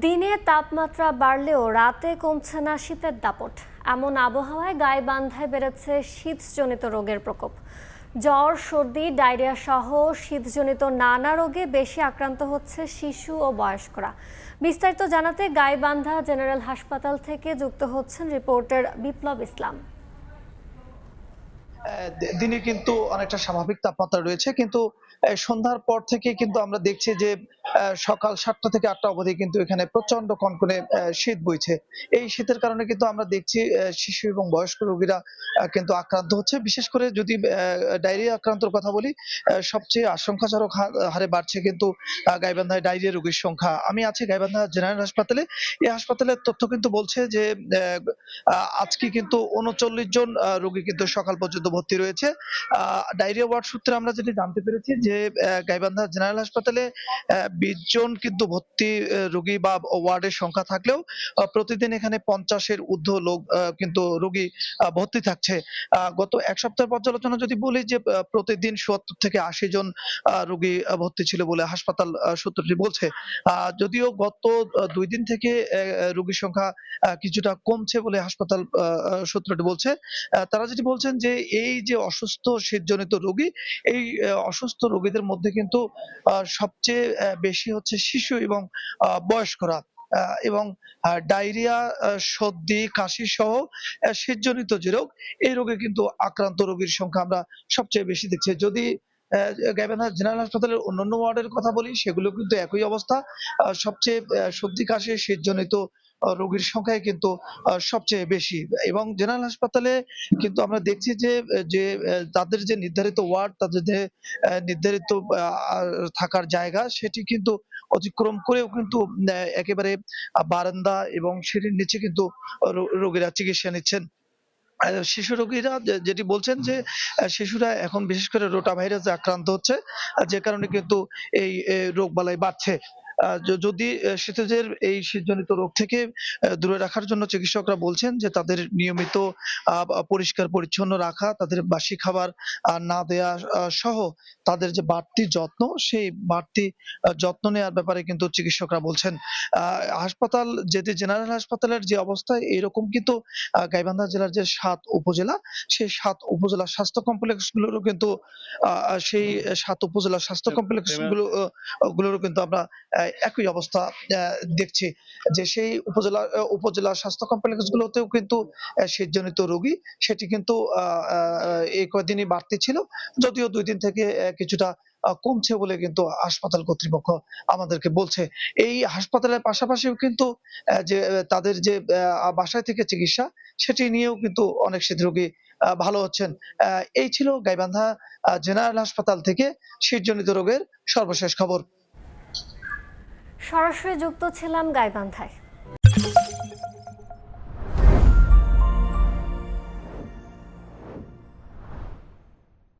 দিনে তাপমাত্রা বাড়লেও রাতে কমছে না শীতের দাপট। এমন আবহাওয়ায় গাইবান্ধায় বেড়েছে শীতজনিত রোগের প্রকোপ। জ্বর, সর্দি, ডায়রিয়া সহ শীতজনিত নানা রোগে বেশি আক্রান্ত হচ্ছে শিশু ও বয়স্করা। বিস্তারিত জানাতে গাইবান্ধা জেনারেল হাসপাতাল থেকে যুক্ত হচ্ছেন রিপোর্টার বিপ্লব ইসলাম। দিনে কিন্তু অনেকটা স্বাভাবিক তাপমাত্রা রয়েছে, কিন্তু সন্ধ্যার পর থেকে কিন্তু আমরা দেখছি যে সকাল 7টা থেকে 8টা অবধি কিন্তু এখানে প্রচন্ড কনকনে শীত বইছে। এই শীতের কারণে কিন্তু আমরা দেখছি শিশু এবং বয়স্ক রোগীরা কিন্তু আক্রান্ত হচ্ছে। বিশেষ করে যদি ডায়রিয়া আক্রান্তর কথা বলি, সবচেয়ে আশঙ্কাজনক হারে বাড়ছে কিন্তু গাইবান্ধায় ডায়রিয়া রোগীর সংখ্যা। আমি আছি গাইবান্ধা জেনারেল হাসপাতালে। এই হাসপাতালের তথ্য কিন্তু বলছে যে আজকে কিন্তু ৩৯ জন রোগী কিন্তু সকাল পর্যন্ত ভর্তি রয়েছে। ডায়রিয়া ওয়ার্ড সূত্রে আমরা যেটি জানতে পেরেছি যে গাইবান্ধা জেনারেল হাসপাতালে ২০ জন কিন্তু ভর্তি রোগী বা ওয়ার্ডের সংখ্যা থাকলেও প্রতিদিন এখানে ৫০-এর ঊর্ধ্ব লোক কিন্তু রোগী ভর্তি থাকছে। গত ১ সপ্তাহের পর্যালোচনা যদি বলি যে প্রতিদিন ৭০ থেকে ৮০ জন রোগী ভর্তি ছিল বলে হাসপাতাল সূত্রটি বলছে। যদিও গত ২ দিন থেকে রোগীর সংখ্যা কিছুটা কমছে বলে হাসপাতাল সূত্রটি বলছে। তারা যেটি বলছেন যে এই যে অসুস্থ শীতজনিত রোগী, এই অসুস্থ রোগীদের মধ্যে কিন্তু সবচেয়ে বেশি হচ্ছে শিশু এবং বয়স্করা। এবং ডায়রিয়া, সর্দি, কাশি সহ শীতজনিত যে রোগ, এই রোগে কিন্তু আক্রান্ত রোগীর সংখ্যা আমরা সবচেয়ে বেশি দেখছি। যদি গাইবান্ধা জেনারেল হাসপাতালের অন্যান্য ওয়ার্ডের কথা বলি, সেগুলো কিন্তু একই অবস্থা। সবচেয়ে সর্দি, কাশি, শীতজনিত রোগীর সংখ্যাই কিন্তু সবচেয়ে বেশি। এবং জেনারেল হাসপাতালে কিন্তু আমরা দেখছি যে তাদের যে নির্ধারিত ওয়ার্ড, তাদের যে নির্ধারিত থাকার জায়গা, সেটি কিন্তু অতিক্রম করেও কিন্তু একেবারে বারান্দা এবং সিঁড়ির নিচে কিন্তু রোগীরা চিকিৎসা নিচ্ছেন। শিশু রোগীরা যেটি বলছেন যে শিশুরা এখন বিশেষ করে রোটা ভাইরাসে আক্রান্ত হচ্ছে। যে কারণে কিন্তু এই রোগবালাই বাড়ছে। যদি শিশুদের এই শীতজনিত রোগ থেকে দূরে রাখার জন্য চিকিৎসকরা বলছেন যে তাদের নিয়মিত পরিষ্কার পরিচ্ছন্ন রাখা, তাদের বাসি খাবার না দেয়া সহ তাদের যে বাড়তি যত্ন, সেই বাড়তি যত্ন নেওয়ার ব্যাপারে কিন্তু চিকিৎসকরা বলছেন। আ হাসপাতাল জেনারেল হাসপাতালের যে অবস্থা, এরকম কিন্তু গাইবান্ধা জেলার যে ৭ উপজেলা, সেই ৭ উপজেলা স্বাস্থ্য কমপ্লেক্স গুলোরও কিন্তু সেই ৭ উপজেলা স্বাস্থ্য কমপ্লেক্স গুলোরও কিন্তু আমরা একই অবস্থা দেখছি যে সেই উপজেলা স্বাস্থ্য কমপ্লেক্স গুলোতেও কিন্তু শীতজনিত রোগী, সেটি কিন্তু এই কয়দিনই বাড়তি ছিল। যদিও ২ দিন থেকে কিছুটা কমছে বলে কিন্তু হাসপাতাল কর্তৃপক্ষ আমাদেরকে বলছে। এই হাসপাতালের পাশাপাশিও কিন্তু যে তাদের যে বাসায় থেকে চিকিৎসা, সেটি নিয়েও কিন্তু অনেক হৃদরোগী ভালো হচ্ছেন। এই ছিল গাইবান্ধা জেনারেল হাসপাতাল থেকে শীতজনিত রোগের সর্বশেষ খবর। সরাসরি যুক্ত ছিলাম গাইবান্ধায়।